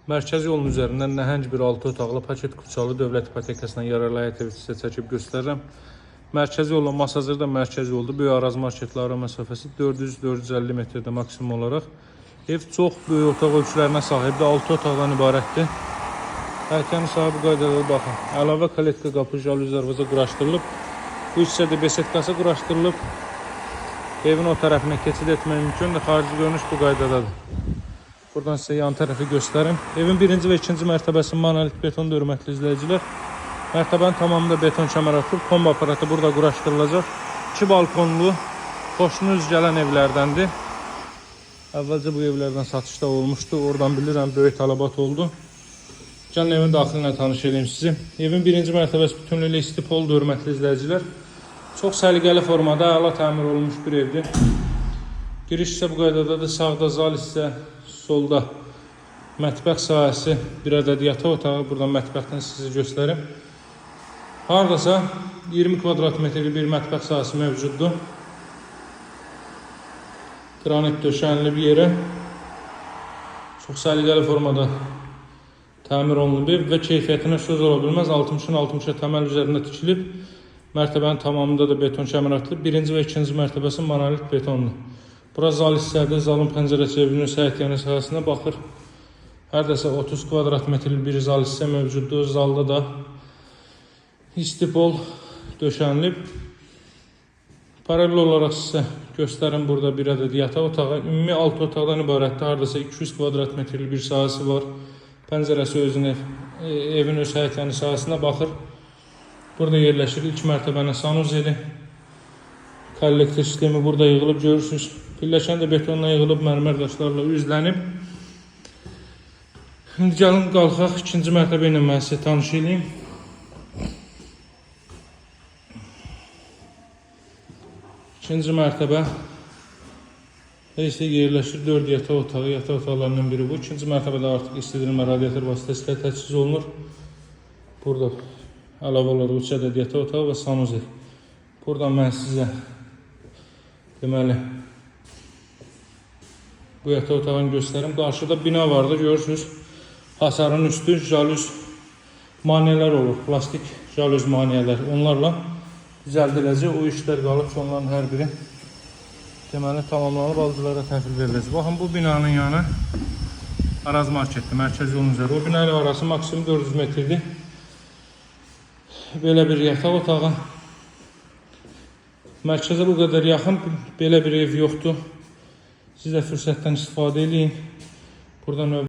Mərkəzi yolun üzərindən nəhəng bir 6 otaqlı paket Kuçalı dövlət ipotekasına yararlı həyət evi sizə çəkib göstərirəm. Mərkəzi yolla Masazırda mərkəzi yoldur. Böyük Araz marketlə ara məsafəsi 400-450 metrdə maksimum olaraq. Ev çox böyük otaq ölçülərinə sahibdir. 6 otaqdan ibarətdir. Həyətənin sahibi qaydada baxın. Əlavə kaletka qapı, jalüzi, darvaza quraşdırılıb. Bu hissədə besetkası quraşdırılıb. Evin o tərəfinə keçid etmək mümkündür. Xarici görünüş bu qaydadadır. Buradan sizə yan tərəfi göstərim. Evin birinci və ikinci mərtəbəsi monolit betondur, hörmətli izləyicilər. Mərtəbənin tamamında beton kəmər atılıb. Kombi aparatı burada quraşdırılacaq. 2 balkonlu, xoşunuz gələn evlərdəndir. Əvvəlcə bu evlərdən satışda olmuşdu. Oradan bilirəm, böyük tələbat oldu. Gəlin evin daxilinə tanış edeyim sizi. Evin birinci mərtəbəsi bütünlüklə istipoldur, hörmətli izləyicilər. Çox səliqəli formada, əla təmir olunmuş bir evdir. Giriş isə bu qaydadadır. Sağda zal isə, solda mətbəx sahəsi, bir ədəd yataq otağı. Buradan mətbəxdən sizi göstərim. Haradasa 20 kvadrat metrli bir mətbəx sahəsi mövcuddur. Granit döşənli bir yerə. Çox səliqəli formada təmir olunub ev və keyfiyyətinə söz ola bilməz. 60-ın 60-a təməl üzərində tikilib. Mərtəbənin tamamında da beton kəmər atılıb. Birinci və ikinci mərtəbəsi monolit betondur. Bura zal hissədir. Zalın pəncərə çevrilmiş həyət yanı sahəsinə baxır. Hərdəsə 30 kvadrat metrli bir zal hissə mövcuddur. Zalda da istipol döşənilib. Paralel olaraq sizə göstərim, burada bir ədəd yataq otağı. Ümumi 6 otaqdan ibarətdir. Hərdəsə 200 kvadrat metrli bir sahəsi var. Pəncərəsi özünə, evin öz həyət yanı sahəsinə baxır. Burada yerləşir. İlk mərtəbənin sanuzeli. Kollektor sistemi burada yığılıb, görürsünüz. Pilləkən də betonla yığılıb, mərmər daşlarla üzlənib. Şimdi gəlin qalxaq, ikinci mərtəbə ilə mən sizə tanış edeyim. İkinci mərtəbə isə yerləşir. 4 yataq otağı, yataq otaqlarından biri bu. İkinci mərtəbədə artıq istidilmə radiator vasitəsilə təchiz olunur. Burada əlavə olaraq 3 ədəd yataq otağı və sanuzel. Buradan mən sizə deməli bu yataq otağını göstərim. Qarşıda bina vardır, görürsünüz. Hasarın üstü jalüz maneələr olur. Plastik jalüz maneələr. Onlarla düzəldiləcək. O işlər qalıb ki, onların hər biri deməli tamamlanıb alıcılara təhvil veriləcək. Baxın, bu binanın yanı Araz marketdir, mərkəzi yolun üzəri. O bina ilə arası maksimum 400 metrdir. Belə bir yataq otağı. Mərkəzə bu qədər yaxın belə bir ev yoxdur. Siz də fürsətdən istifadə edin. Buradan